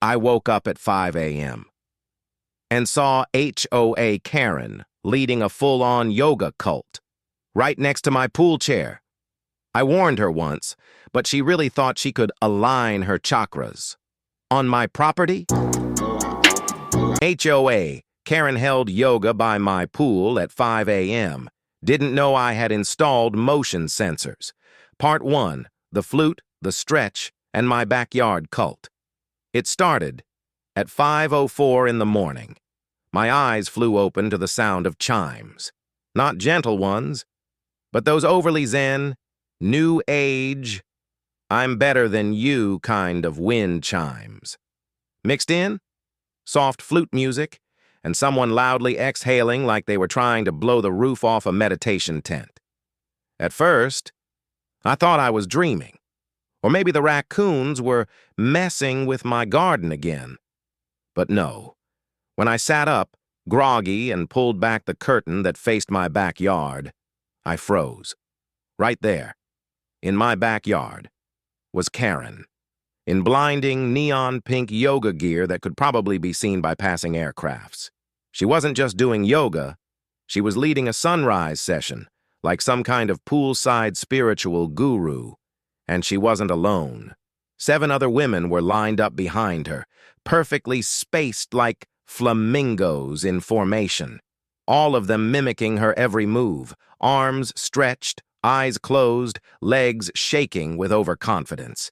I woke up at 5 a.m. and saw HOA Karen leading a full-on yoga cult right next to my pool chair. I warned her once, but she really thought she could align her chakras. On my property? HOA Karen held yoga by my pool at 5 a.m. Didn't know I had installed motion sensors. Part 1, the flute, the stretch, and my backyard cult. It started at 5:04 in the morning. My eyes flew open to the sound of chimes. Not gentle ones, but those overly zen, new age, I'm better than you kind of wind chimes. Mixed in, soft flute music, and someone loudly exhaling like they were trying to blow the roof off a meditation tent. At first, I thought I was dreaming. Or maybe the raccoons were messing with my garden again. But no. When I sat up, groggy, and pulled back the curtain that faced my backyard, I froze. Right there, in my backyard, was Karen, in blinding neon pink yoga gear that could probably be seen by passing aircrafts. She wasn't just doing yoga, she was leading a sunrise session, like some kind of poolside spiritual guru. And she wasn't alone. 7 other women were lined up behind her, perfectly spaced like flamingos in formation, all of them mimicking her every move, arms stretched, eyes closed, legs shaking with overconfidence.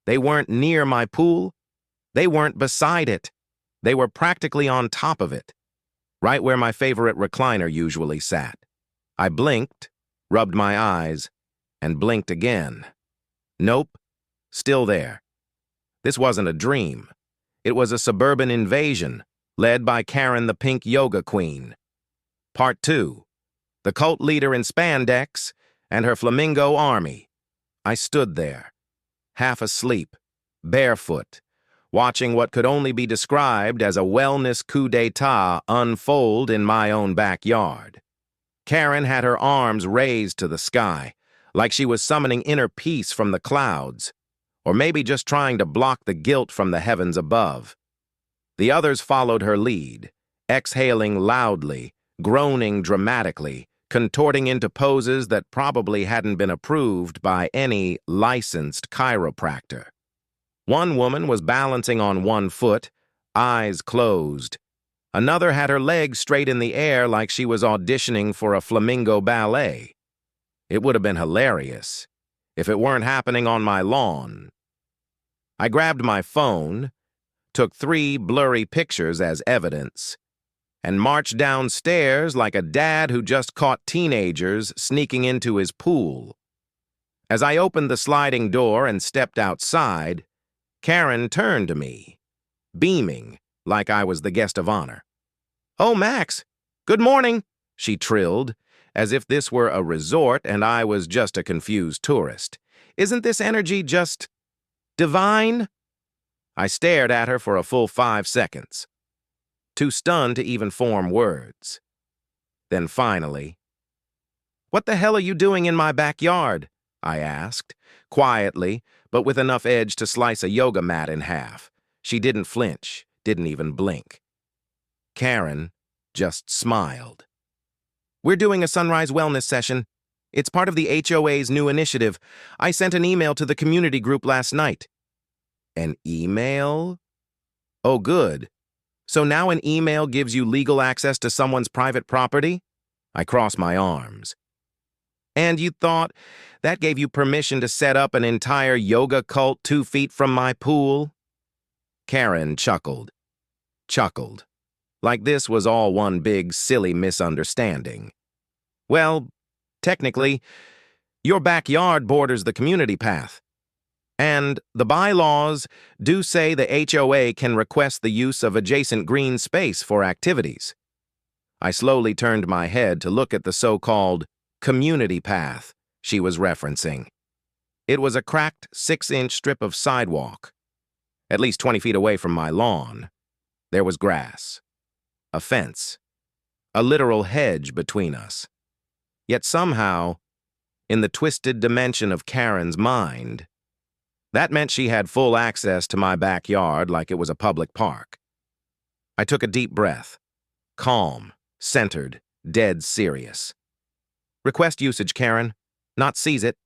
They weren't near my pool. They weren't beside it. They were practically on top of it, right where my favorite recliner usually sat. I blinked, rubbed my eyes, and blinked again. Nope, still there. This wasn't a dream. It was a suburban invasion, led by Karen the Pink Yoga Queen. Part 2, the cult leader in spandex and her flamingo army. I stood there, half asleep, barefoot, watching what could only be described as a wellness coup d'etat unfold in my own backyard. Karen had her arms raised to the sky, like she was summoning inner peace from the clouds, or maybe just trying to block the guilt from the heavens above. The others followed her lead, exhaling loudly, groaning dramatically, contorting into poses that probably hadn't been approved by any licensed chiropractor. One woman was balancing on one foot, eyes closed. Another had her legs straight in the air like she was auditioning for a flamingo ballet. It would have been hilarious if it weren't happening on my lawn. I grabbed my phone, took 3 blurry pictures as evidence, and marched downstairs like a dad who just caught teenagers sneaking into his pool. As I opened the sliding door and stepped outside, Karen turned to me, beaming like I was the guest of honor. "Oh, Max, good morning," she trilled, as if this were a resort and I was just a confused tourist. "Isn't this energy just divine?" I stared at her for a full 5 seconds, too stunned to even form words. Then finally, "What the hell are you doing in my backyard?" I asked, quietly, but with enough edge to slice a yoga mat in half. She didn't flinch, didn't even blink. Karen just smiled. "We're doing a sunrise wellness session. It's part of the HOA's new initiative. I sent an email to the community group last night." An email? Oh, good. So now an email gives you legal access to someone's private property? I crossed my arms. "And you thought that gave you permission to set up an entire yoga cult 2 feet from my pool?" Karen chuckled. Like this was all one big, silly misunderstanding. "Well, technically, your backyard borders the community path. And the bylaws do say the HOA can request the use of adjacent green space for activities." I slowly turned my head to look at the so-called community path she was referencing. It was a cracked 6-inch strip of sidewalk. At least 20 feet away from my lawn, there was grass, a fence, a literal hedge between us. Yet somehow, in the twisted dimension of Karen's mind, That meant she had full access to my backyard like it was a public park. I took a deep breath. Calm, centered, dead serious. Request usage, Karen. Not seize it.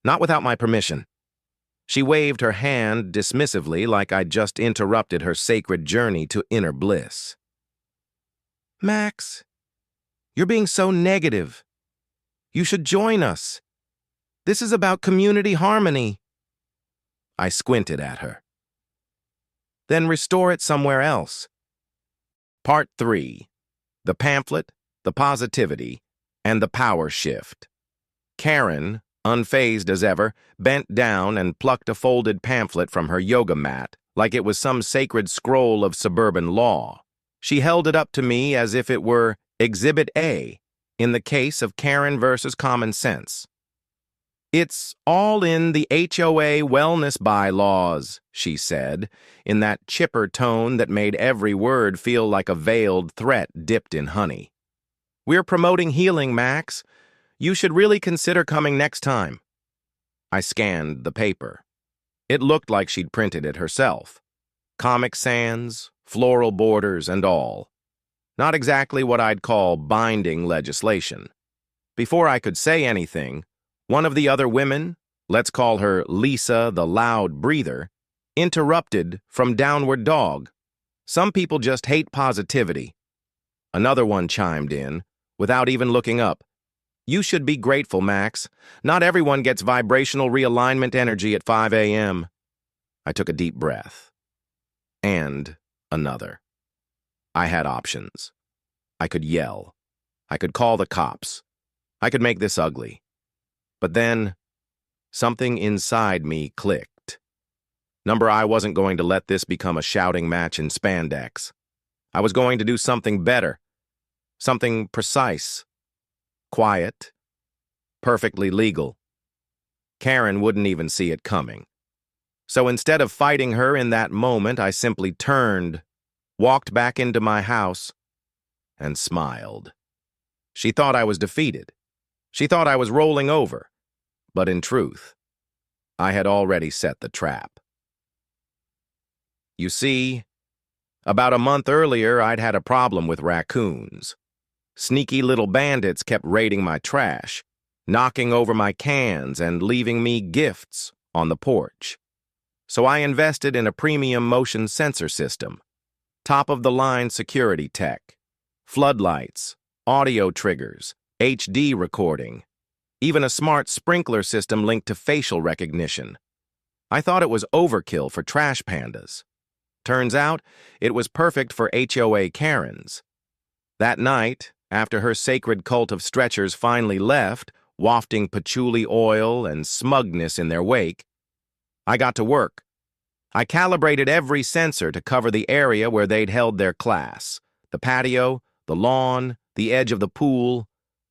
Not without my permission. She waved her hand dismissively like I'd just interrupted her sacred journey to inner bliss. Max, you're being so negative. You should join us. This is about community harmony. I squinted at her. Then restore it somewhere else. Part 3. The pamphlet, the positivity, and the power shift. Karen, unfazed as ever, bent down and plucked a folded pamphlet from her yoga mat like it was some sacred scroll of suburban law. She held it up to me as if it were Exhibit A in the case of Karen versus Common Sense. It's all in the HOA wellness bylaws, she said, in that chipper tone that made every word feel like a veiled threat dipped in honey. We're promoting healing, Max. You should really consider coming next time. I scanned the paper. It looked like she'd printed it herself. Comic Sans, floral borders, and all. Not exactly what I'd call binding legislation. Before I could say anything, one of the other women, let's call her Lisa the loud breather, interrupted from Downward Dog. Some people just hate positivity. Another one chimed in, without even looking up. You should be grateful, Max. Not everyone gets vibrational realignment energy at 5 a.m. I took a deep breath. And another. I had options. I could yell. I could call the cops. I could make this ugly. But then, something inside me clicked. I wasn't going to let this become a shouting match in spandex. I was going to do something better. Something precise. Quiet. Perfectly legal. Karen wouldn't even see it coming. So instead of fighting her in that moment, I simply turned, walked back into my house, and smiled. She thought I was defeated. She thought I was rolling over. But in truth, I had already set the trap. You see, about a month earlier, I'd had a problem with raccoons. Sneaky little bandits kept raiding my trash, knocking over my cans and leaving me gifts on the porch. So I invested in a premium motion sensor system, top-of-the-line security tech, floodlights, audio triggers, HD recording, even a smart sprinkler system linked to facial recognition. I thought it was overkill for trash pandas. Turns out, it was perfect for HOA Karens. That night, after her sacred cult of stretchers finally left, wafting patchouli oil and smugness in their wake, I got to work. I calibrated every sensor to cover the area where they'd held their class, the patio, the lawn, the edge of the pool.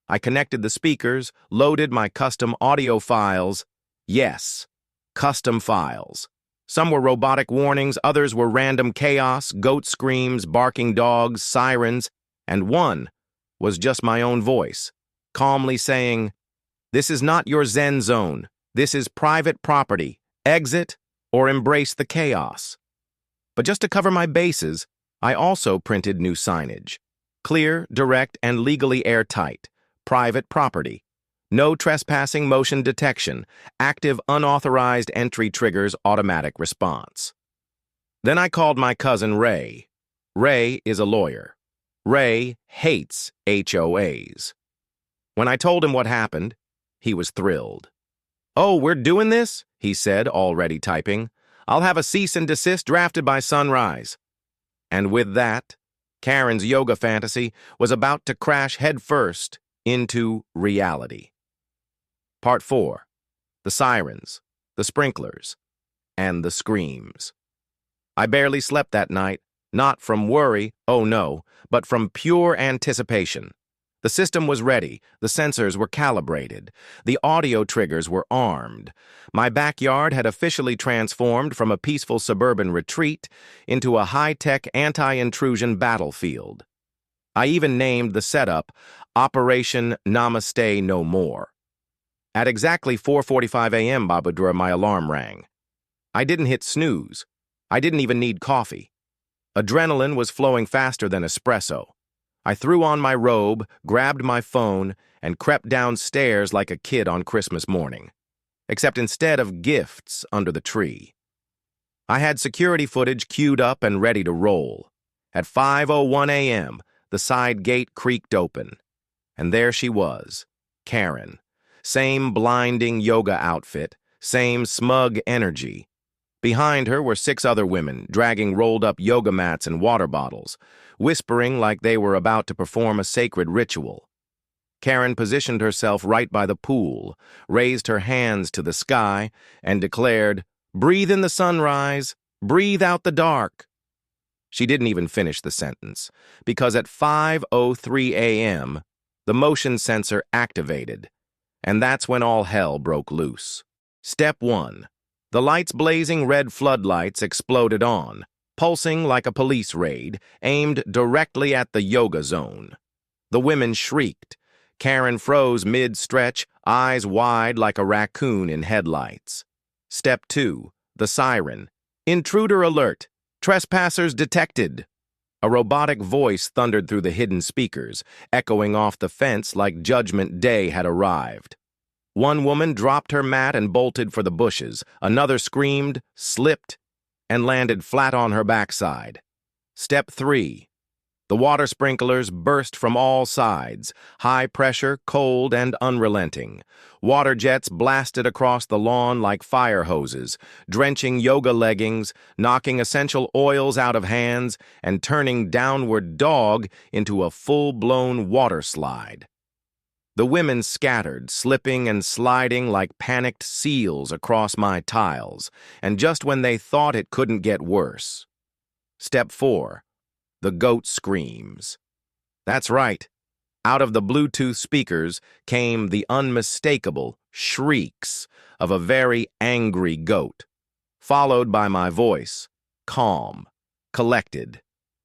I connected the speakers, loaded my custom audio files. Yes, custom files. Some were robotic warnings, others were random chaos, goat screams, barking dogs, sirens, and one was just my own voice, calmly saying, "This is not your Zen zone. This is private property. Exit or embrace the chaos." But just to cover my bases, I also printed new signage. Clear, direct, and legally airtight. Private property. No trespassing motion detection. Active unauthorized entry triggers automatic response. Then I called my cousin Ray. Ray is a lawyer. Ray hates HOAs. When I told him what happened, he was thrilled. "Oh, we're doing this?" he said, already typing. "I'll have a cease and desist drafted by sunrise." And with that, Karen's yoga fantasy was about to crash headfirst into reality. Part 4. The sirens, the sprinklers, and the screams. I barely slept that night, not from worry, oh no, but from pure anticipation. The system was ready, the sensors were calibrated, the audio triggers were armed. My backyard had officially transformed from a peaceful suburban retreat into a high-tech anti-intrusion battlefield. I even named the setup Operation Namaste No More. At exactly 4:45 a.m., Babudra, my alarm rang. I didn't hit snooze. I didn't even need coffee. Adrenaline was flowing faster than espresso. I threw on my robe, grabbed my phone, and crept downstairs like a kid on Christmas morning. Except instead of gifts under the tree. I had security footage queued up and ready to roll. At 5:01 a.m., the side gate creaked open. And there she was, Karen. Same blinding yoga outfit, same smug energy. Behind her were 6 other women, dragging rolled-up yoga mats and water bottles, whispering like they were about to perform a sacred ritual. Karen positioned herself right by the pool, raised her hands to the sky, and declared, "Breathe in the sunrise, breathe out the dark." She didn't even finish the sentence, because at 5:03 a.m., the motion sensor activated, and that's when all hell broke loose. Step 1. The lights blazing red floodlights exploded on, pulsing like a police raid, aimed directly at the yoga zone. The women shrieked. Karen froze mid-stretch, eyes wide like a raccoon in headlights. Step 2. The siren. Intruder alert. Trespassers detected. A robotic voice thundered through the hidden speakers, echoing off the fence like Judgment Day had arrived. One woman dropped her mat and bolted for the bushes. Another screamed, slipped, and landed flat on her backside. Step 3. The water sprinklers burst from all sides, high pressure, cold, and unrelenting. Water jets blasted across the lawn like fire hoses, drenching yoga leggings, knocking essential oils out of hands, and turning downward dog into a full-blown water slide. The women scattered, slipping and sliding like panicked seals across my tiles, and just when they thought it couldn't get worse. Step 4. The goat screams. That's right. Out of the Bluetooth speakers came the unmistakable shrieks of a very angry goat, followed by my voice, calm, collected,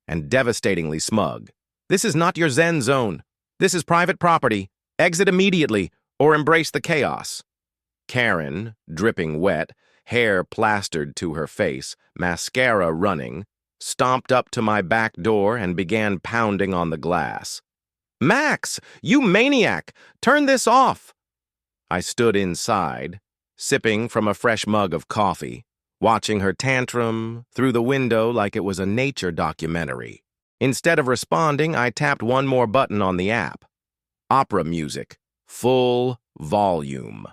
and devastatingly smug. "This is not your Zen zone. This is private property. Exit immediately, or embrace the chaos." Karen, dripping wet, hair plastered to her face, mascara running, stomped up to my back door and began pounding on the glass. "Max, you maniac! Turn this off!" I stood inside, sipping from a fresh mug of coffee, watching her tantrum through the window like it was a nature documentary. Instead of responding, I tapped one more button on the app. Opera music, full volume.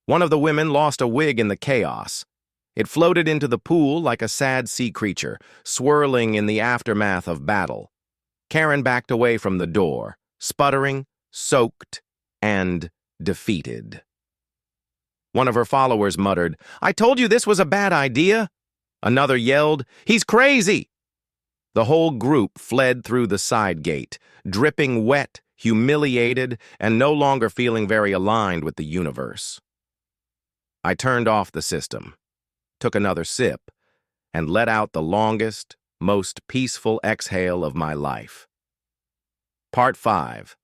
One of the women lost a wig in the chaos. It floated into the pool like a sad sea creature, swirling in the aftermath of battle. Karen backed away from the door, sputtering, soaked, and defeated. One of her followers muttered, "I told you this was a bad idea." Another yelled, "He's crazy!" The whole group fled through the side gate, dripping wet, humiliated, and no longer feeling very aligned with the universe. I turned off the system, took another sip, and let out the longest, most peaceful exhale of my life. Part 5.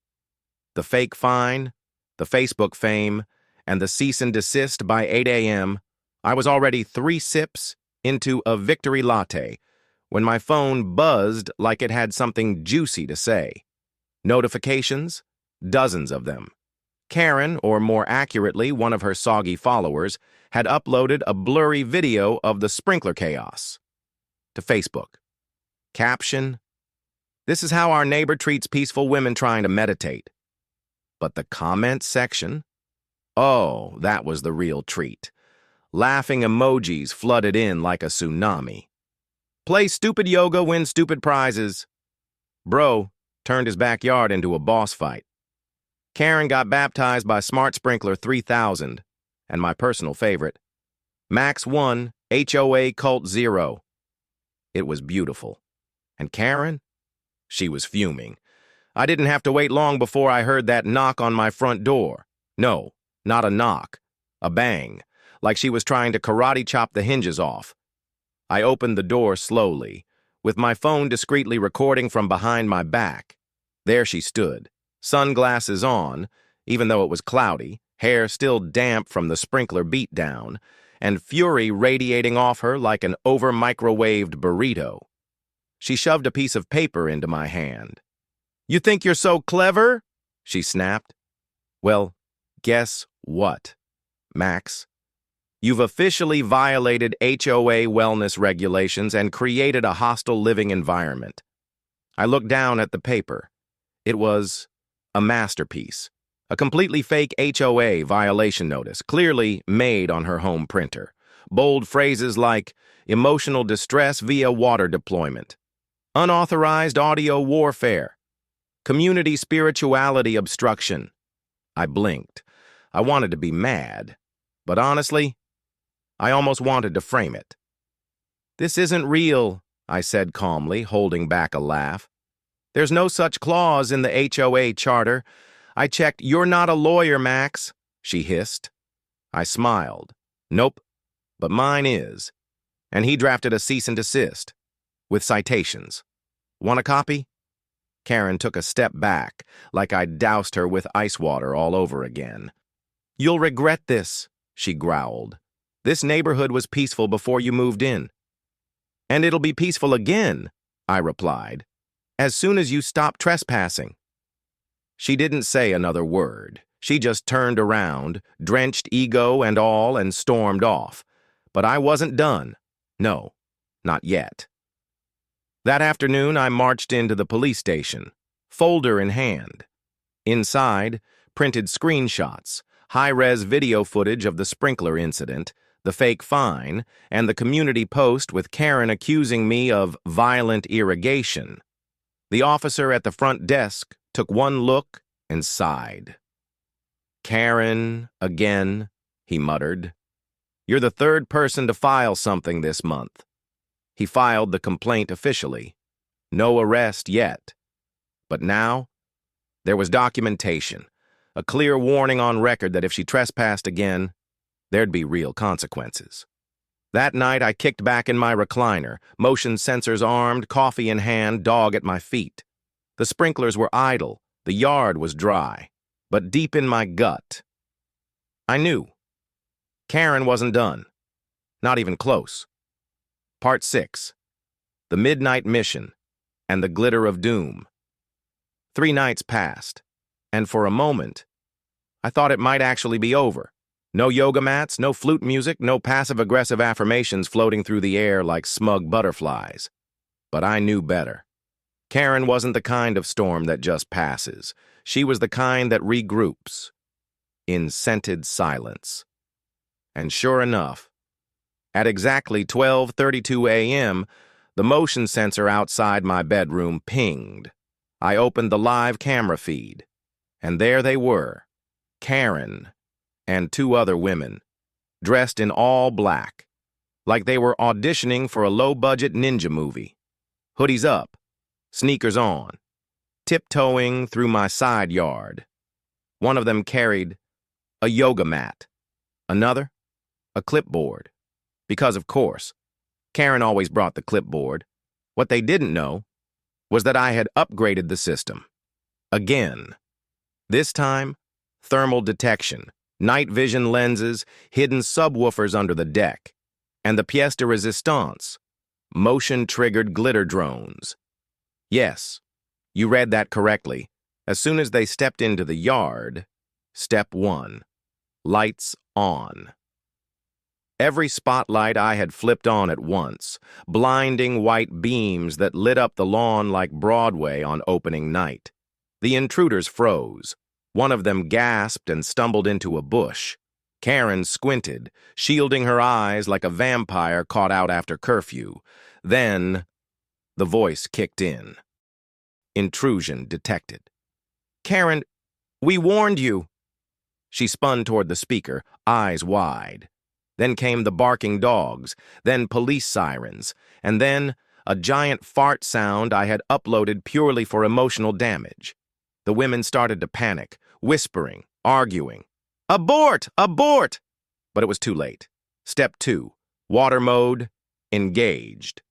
The fake fine, the Facebook fame, and the cease and desist by 8 a.m., I was already 3 sips into a victory latte when my phone buzzed like it had something juicy to say. Notifications, dozens of them. Karen, or more accurately, one of her soggy followers, had uploaded a blurry video of the sprinkler chaos to Facebook. Caption: "This is how our neighbor treats peaceful women trying to meditate." But the comment section? Oh, that was the real treat. Laughing emojis flooded in like a tsunami. "Play stupid yoga, win stupid prizes." Bro turned his backyard into a boss fight. Karen got baptized by Smart Sprinkler 3000, and my personal favorite, Max 1, HOA Cult 0. It was beautiful. And Karen? She was fuming. I didn't have to wait long before I heard that knock on my front door. No, not a knock. A bang, like she was trying to karate chop the hinges off. I opened the door slowly, with my phone discreetly recording from behind my back. There she stood, sunglasses on, even though it was cloudy, hair still damp from the sprinkler beatdown, and fury radiating off her like an over-microwaved burrito. She shoved a piece of paper into my hand. "You think you're so clever?" she snapped. "Well, guess what, Max? You've officially violated HOA wellness regulations and created a hostile living environment." I looked down at the paper. It was a masterpiece. A completely fake HOA violation notice, clearly made on her home printer. Bold phrases like emotional distress via water deployment, unauthorized audio warfare, community spirituality obstruction. I blinked. I wanted to be mad, but honestly, I almost wanted to frame it. "This isn't real," I said calmly, holding back a laugh. "There's no such clause in the HOA charter. I checked. You're not a lawyer, Max," she hissed. I smiled. "Nope, but mine is." And he drafted a cease and desist, with citations. "Want a copy?" Karen took a step back, like I'd doused her with ice water all over again. "You'll regret this," she growled. "This neighborhood was peaceful before you moved in." "And it'll be peaceful again," I replied, "as soon as you stop trespassing." She didn't say another word. She just turned around, drenched ego and all, and stormed off. But I wasn't done. No, not yet. That afternoon, I marched into the police station, folder in hand. Inside, printed screenshots, high-res video footage of the sprinkler incident, the fake fine, and the community post with Karen accusing me of violent irrigation. The officer at the front desk took one look and sighed. "Karen, again," he muttered. "You're the third person to file something this month." He filed the complaint officially. No arrest yet. But now, there was documentation, a clear warning on record that if she trespassed again, there'd be real consequences. That night, I kicked back in my recliner, motion sensors armed, coffee in hand, dog at my feet. The sprinklers were idle, the yard was dry, but deep in my gut, I knew. Karen wasn't done. Not even close. Part 6. The Midnight Mission and the Glitter of Doom. 3 nights passed, and for a moment, I thought it might actually be over. No yoga mats, no flute music, no passive-aggressive affirmations floating through the air like smug butterflies. But I knew better. Karen wasn't the kind of storm that just passes. She was the kind that regroups in scented silence. And sure enough, at exactly 12:32 a.m., the motion sensor outside my bedroom pinged. I opened the live camera feed, and there they were, Karen and 2 other women, dressed in all black, like they were auditioning for a low-budget ninja movie. Hoodies up, sneakers on, tiptoeing through my side yard. One of them carried a yoga mat, another, a clipboard. Because, of course, Karen always brought the clipboard. What they didn't know was that I had upgraded the system. Again. This time, thermal detection, night vision lenses, hidden subwoofers under the deck, and the pièce de résistance, motion-triggered glitter drones. Yes, you read that correctly. As soon as they stepped into the yard, step 1, lights on. Every spotlight I had flipped on at once, blinding white beams that lit up the lawn like Broadway on opening night. The intruders froze. One of them gasped and stumbled into a bush. Karen squinted, shielding her eyes like a vampire caught out after curfew. Then, the voice kicked in. Intrusion detected. "Karen, we warned you." She spun toward the speaker, eyes wide. Then came the barking dogs, then police sirens, and then a giant fart sound I had uploaded purely for emotional damage. The women started to panic, whispering, arguing. "Abort! Abort!" But it was too late. Step 2, water mode, engaged.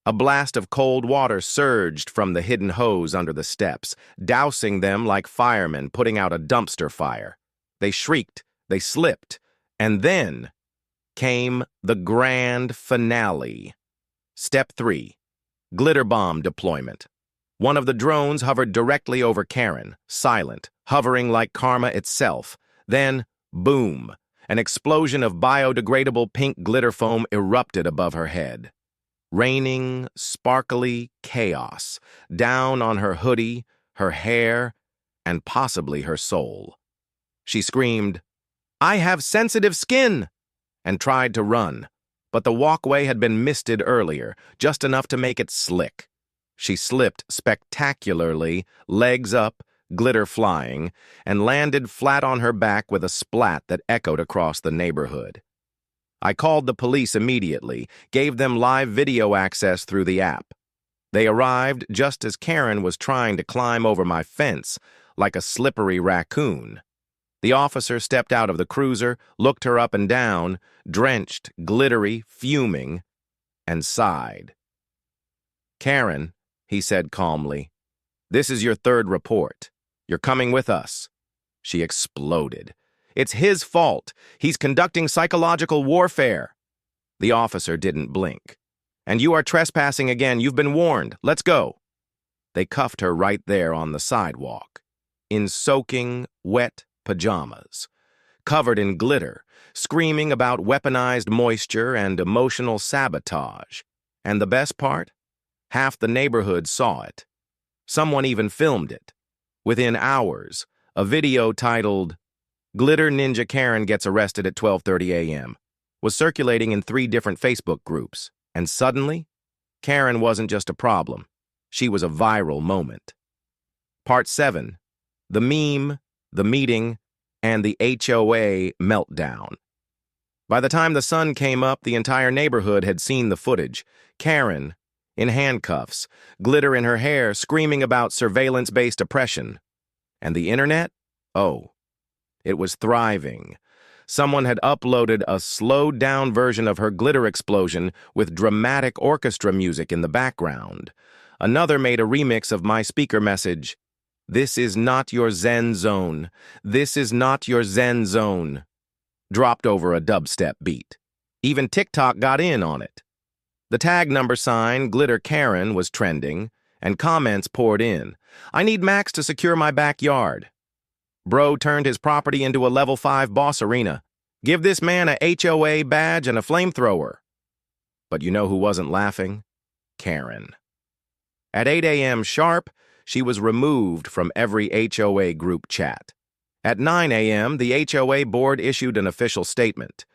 A blast of cold water surged from the hidden hose under the steps, dousing them like firemen putting out a dumpster fire. They shrieked, they slipped, and then came the grand finale. Step 3. Glitter bomb deployment. One of the drones hovered directly over Karen, silent, hovering like karma itself. Then, boom, an explosion of biodegradable pink glitter foam erupted above her head. Raining, sparkly chaos down on her hoodie, her hair, and possibly her soul. She screamed, "I have sensitive skin!" and tried to run, but the walkway had been misted earlier, just enough to make it slick. She slipped spectacularly, legs up, glitter flying, and landed flat on her back with a splat that echoed across the neighborhood. I called the police immediately, gave them live video access through the app. They arrived just as Karen was trying to climb over my fence like a slippery raccoon. The officer stepped out of the cruiser, looked her up and down, drenched, glittery, fuming, and sighed. "Karen," he said calmly, "this is your third report. You're coming with us." She exploded. "It's his fault. He's conducting psychological warfare." The officer didn't blink. "And you are trespassing again. You've been warned. Let's go." They cuffed her right there on the sidewalk, in soaking, wet pajamas, covered in glitter, screaming about weaponized moisture and emotional sabotage. And the best part? Half the neighborhood saw it. Someone even filmed it. Within hours, a video titled, "Glitter Ninja Karen Gets Arrested at 12:30 a.m." was circulating in 3 different Facebook groups. And suddenly, Karen wasn't just a problem. She was a viral moment. Part 7. The meme, the meeting, and the HOA meltdown. By the time the sun came up, the entire neighborhood had seen the footage. Karen, in handcuffs, glitter in her hair, screaming about surveillance-based oppression. And the internet? Oh, it was thriving. Someone had uploaded a slowed-down version of her glitter explosion with dramatic orchestra music in the background. Another made a remix of my speaker message, "This is not your Zen zone. This is not your Zen zone," dropped over a dubstep beat. Even TikTok got in on it. The tag number sign, Glitter Karen, was trending, and comments poured in. "I need Max to secure my backyard." "Bro turned his property into a level 5 boss arena. Give this man a HOA badge and a flamethrower." But you know who wasn't laughing? Karen. At 8 a.m. sharp, she was removed from every HOA group chat. At 9 a.m., the HOA board issued an official statement.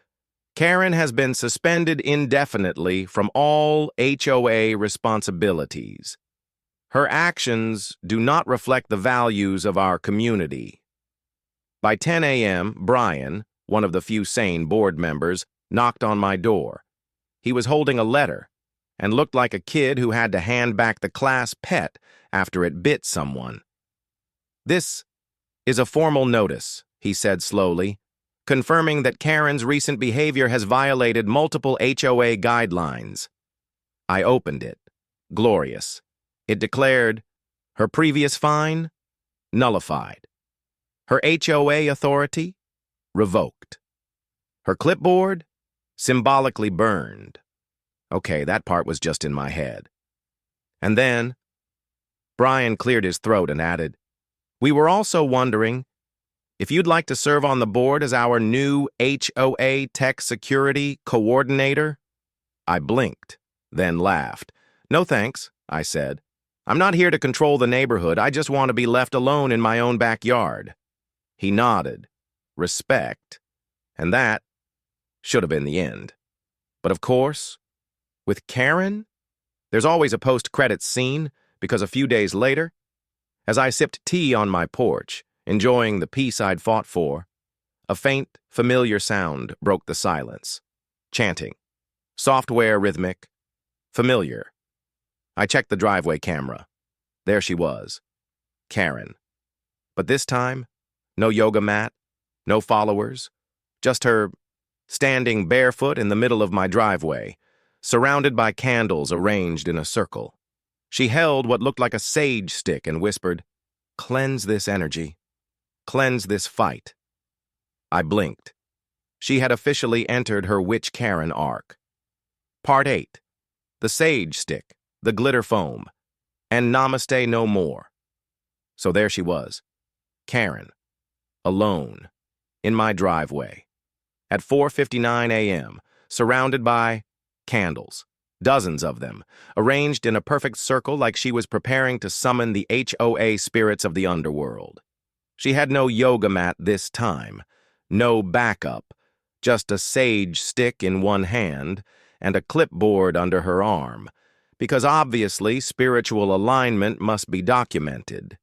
Karen has been suspended indefinitely from all HOA responsibilities. Her actions do not reflect the values of our community. By 10 a.m., Brian, one of the few sane board members, knocked on my door. He was holding a letter and looked like a kid who had to hand back the class pet after it bit someone. "This is a formal notice," he said slowly, confirming that Karen's recent behavior has violated multiple HOA guidelines. I opened it. Glorious. It declared, her previous fine, nullified. Her HOA authority, revoked. Her clipboard, symbolically burned. Okay, that part was just in my head. And then, Brian cleared his throat and added, "We were also wondering if you'd like to serve on the board as our new HOA Tech Security Coordinator." I blinked, then laughed. "No thanks," I said. "I'm not here to control the neighborhood. I just want to be left alone in my own backyard." He nodded. Respect. And that should have been the end. But of course, with Karen, there's always a post-credits scene, because a few days later, as I sipped tea on my porch, enjoying the peace I'd fought for, a faint, familiar sound broke the silence. Chanting. Software rhythmic. Familiar. I checked the driveway camera. There she was. Karen. But this time, no yoga mat, no followers, just her standing barefoot in the middle of my driveway, surrounded by candles arranged in a circle. She held what looked like a sage stick and whispered, "Cleanse this energy. Cleanse this fight." I blinked. She had officially entered her Witch Karen arc. Part 8. The Sage Stick, the Glitter Foam, and Namaste No More. So there she was, Karen, alone, in my driveway, at 4:59 a.m., surrounded by candles, dozens of them, arranged in a perfect circle like she was preparing to summon the HOA spirits of the underworld. She had no yoga mat this time, no backup, just a sage stick in one hand and a clipboard under her arm, because obviously spiritual alignment must be documented.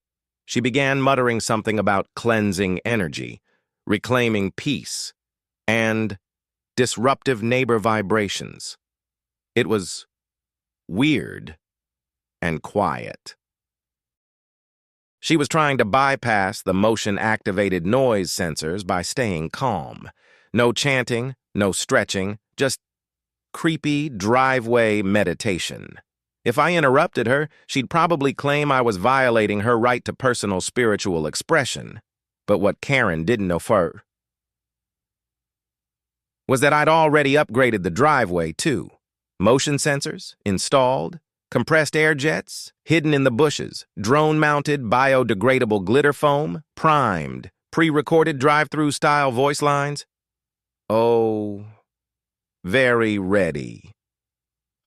She began muttering something about cleansing energy, reclaiming peace, and disruptive neighbor vibrations. It was weird and quiet. She was trying to bypass the motion-activated noise sensors by staying calm. No chanting, no stretching, just creepy driveway meditation. If I interrupted her, she'd probably claim I was violating her right to personal spiritual expression. But what Karen didn't know was that I'd already upgraded the driveway, too. Motion sensors, installed, compressed air jets, hidden in the bushes, drone-mounted biodegradable glitter foam, primed, pre-recorded drive-through style voice lines. Oh, very ready.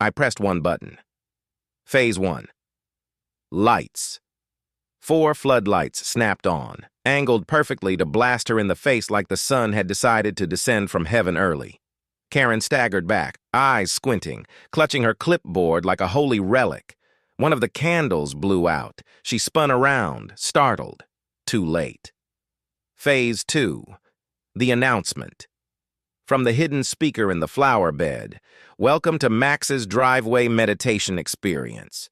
I pressed one button. Phase 1. Lights. 4 floodlights snapped on, angled perfectly to blast her in the face like the sun had decided to descend from heaven early. Karen staggered back, eyes squinting, clutching her clipboard like a holy relic. One of the candles blew out. She spun around, startled. Too late. Phase 2. The announcement. From the hidden speaker in the flower bed, welcome to Max's driveway meditation experience.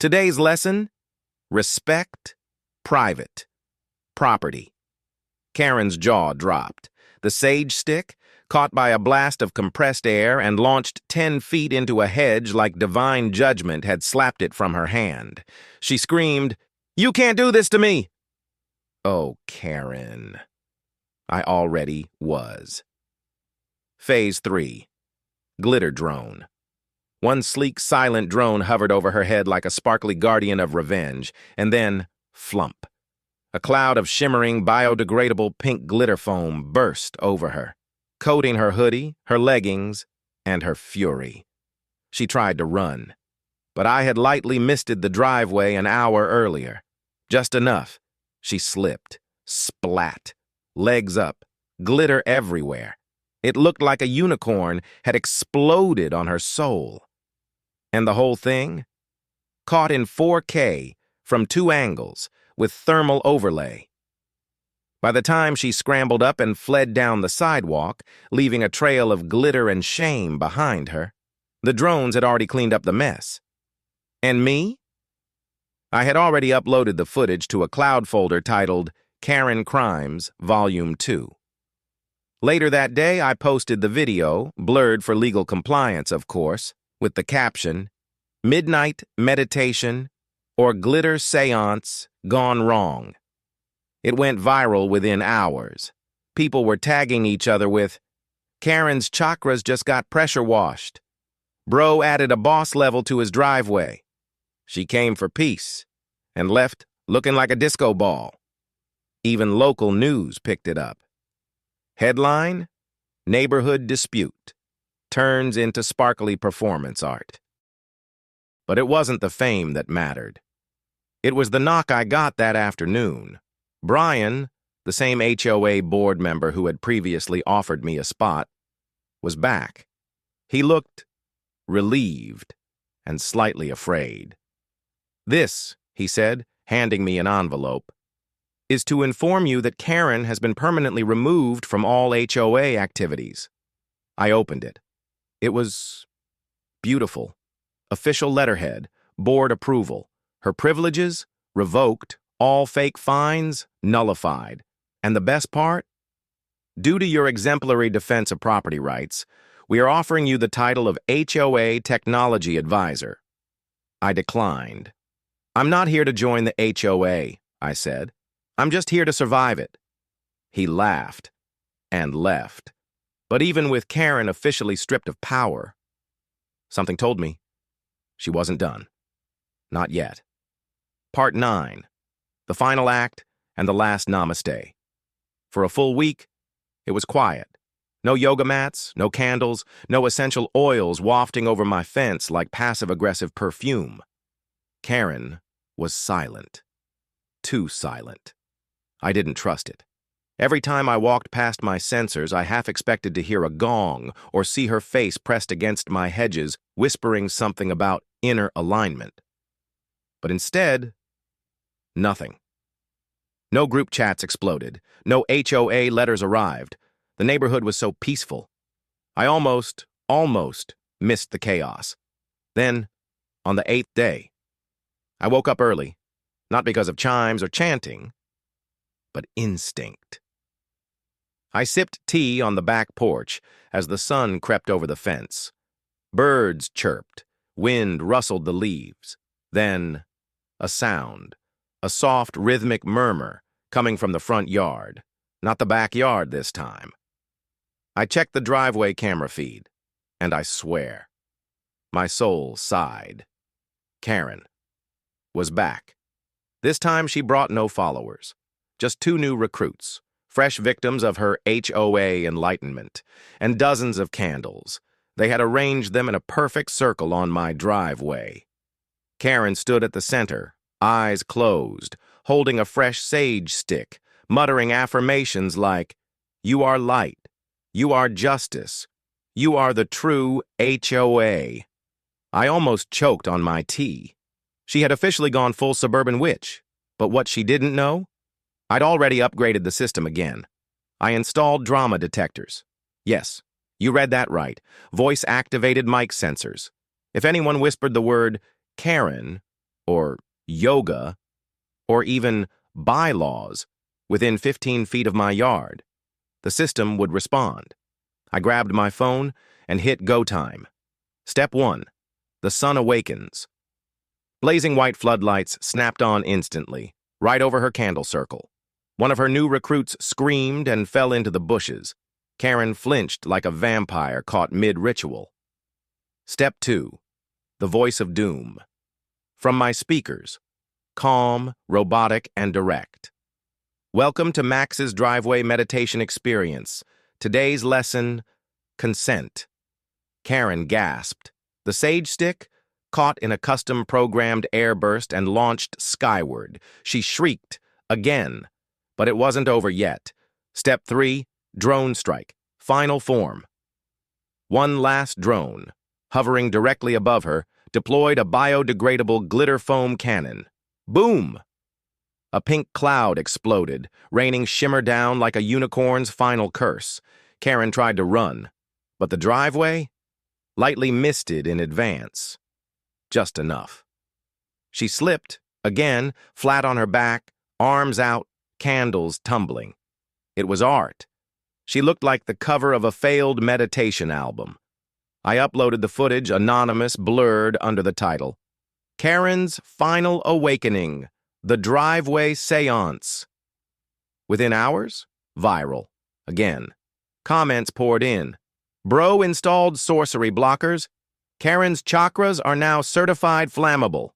Today's lesson: respect, private, property. Karen's jaw dropped. The sage stick, caught by a blast of compressed air and launched 10 feet into a hedge like divine judgment, had slapped it from her hand. She screamed, "You can't do this to me!" Oh, Karen. I already was. Phase 3. Glitter drone. One sleek, silent drone hovered over her head like a sparkly guardian of revenge, and then, flump. A cloud of shimmering, biodegradable pink glitter foam burst over her, coating her hoodie, her leggings, and her fury. She tried to run, but I had lightly misted the driveway an hour earlier. Just enough. She slipped, splat, legs up, glitter everywhere. It looked like a unicorn had exploded on her soul. And the whole thing? Caught in 4K from 2 angles with thermal overlay. By the time she scrambled up and fled down the sidewalk, leaving a trail of glitter and shame behind her, the drones had already cleaned up the mess. And me? I had already uploaded the footage to a cloud folder titled Karen Crimes, Volume 2. Later that day, I posted the video, blurred for legal compliance, of course, with the caption, "Midnight Meditation or Glitter Seance Gone Wrong." It went viral within hours. People were tagging each other with, "Karen's chakras just got pressure washed. Bro added a boss level to his driveway. She came for peace and left looking like a disco ball." Even local news picked it up. Headline: Neighborhood Dispute Turns into Sparkly Performance Art. But it wasn't the fame that mattered. It was the knock I got that afternoon. Brian, the same HOA board member who had previously offered me a spot, was back. He looked relieved and slightly afraid. "This," he said, handing me an envelope, "is to inform you that Karen has been permanently removed from all HOA activities." I opened it. It was beautiful. Official letterhead, board approval. Her privileges revoked, all fake fines nullified. And the best part? Due to your exemplary defense of property rights, we are offering you the title of HOA Technology Advisor. I declined. "I'm not here to join the HOA," I said. "I'm just here to survive it." He laughed and left. But even with Karen officially stripped of power, something told me she wasn't done. Not yet. Part 9. The final act and the last namaste. For a full week, it was quiet. No yoga mats, no candles, no essential oils wafting over my fence like passive-aggressive perfume. Karen was silent. Too silent. I didn't trust it. Every time I walked past my sensors, I half expected to hear a gong or see her face pressed against my hedges, whispering something about inner alignment. But instead, nothing. No group chats exploded. No HOA letters arrived. The neighborhood was so peaceful. I almost missed the chaos. Then, on the 8th day, I woke up early, not because of chimes or chanting, but instinct. I sipped tea on the back porch as the sun crept over the fence. Birds chirped, wind rustled the leaves. Then, a sound, a soft rhythmic murmur coming from the front yard, not the backyard this time. I checked the driveway camera feed, and I swear, my soul sighed. Karen was back. This time she brought no followers, just 2 new recruits, fresh victims of her HOA enlightenment, and dozens of candles. They had arranged them in a perfect circle on my driveway. Karen stood at the center, eyes closed, holding a fresh sage stick, muttering affirmations like, "You are light. You are justice. You are the true HOA." I almost choked on my tea. She had officially gone full suburban witch, but what she didn't know? I'd already upgraded the system again. I installed drama detectors. Yes, you read that right. Voice-activated mic sensors. If anyone whispered the word Karen, or yoga, or even bylaws within 15 feet of my yard, the system would respond. I grabbed my phone and hit go time. Step 1. The sun awakens. Blazing white floodlights snapped on instantly, right over her candle circle. One of her new recruits screamed and fell into the bushes. Karen flinched like a vampire caught mid-ritual. Step 2. The voice of doom. From my speakers. Calm, robotic, and direct. Welcome to Max's Driveway Meditation Experience. Today's lesson, consent. Karen gasped. The sage stick caught in a custom-programmed airburst and launched skyward. She shrieked again, but it wasn't over yet. Step 3, drone strike, final form. One last drone, hovering directly above her, deployed a biodegradable glitter foam cannon. Boom! A pink cloud exploded, raining shimmer down like a unicorn's final curse. Karen tried to run, but the driveway lightly misted in advance. Just enough. She slipped, again, flat on her back, arms out, candles tumbling. It was art. She looked like the cover of a failed meditation album. I uploaded the footage, anonymous, blurred, under the title, Karen's Final Awakening, The Driveway Seance. Within hours, viral. Again. Comments poured in. Bro installed sorcery blockers. Karen's chakras are now certified flammable.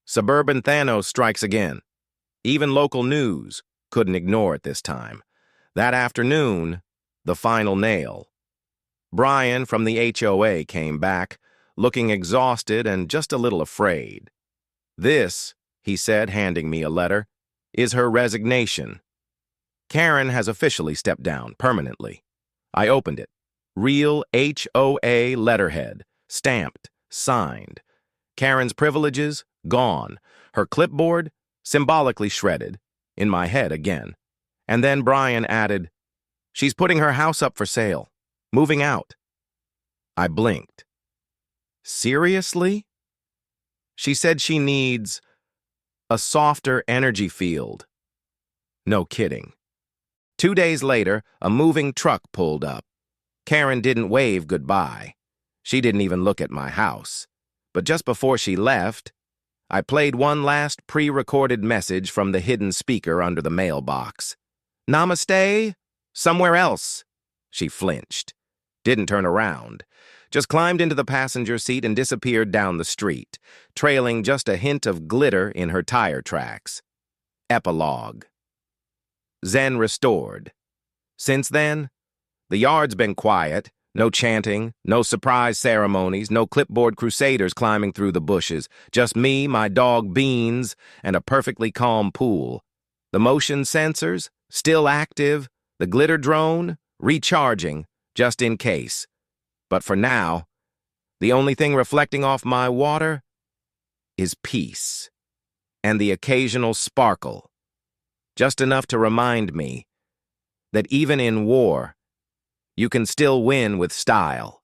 Suburban Thanos strikes again. Even local news couldn't ignore it this time. That afternoon, the final nail. Brian from the HOA came back, looking exhausted and just a little afraid. This, he said, handing me a letter, is her resignation. Karen has officially stepped down permanently. I opened it. Real HOA letterhead, stamped, signed. Karen's privileges, gone. Her clipboard, symbolically shredded. In my head again. And then Brian added, she's putting her house up for sale. Moving out. I blinked. Seriously? She said she needs a softer energy field. No kidding. 2 days later, a moving truck pulled up. Karen didn't wave goodbye. She didn't even look at my house. But just before she left, I played one last pre-recorded message from the hidden speaker under the mailbox. Namaste? Somewhere else. She flinched. Didn't turn around. Just climbed into the passenger seat and disappeared down the street, trailing just a hint of glitter in her tire tracks. Epilogue. Zen restored. Since then, the yard's been quiet. No chanting, no surprise ceremonies, no clipboard crusaders climbing through the bushes. Just me, my dog Beans, and a perfectly calm pool. The motion sensors, still active. The glitter drone, recharging, just in case. But for now, the only thing reflecting off my water is peace. And the occasional sparkle. Just enough to remind me that even in war, you can still win with style.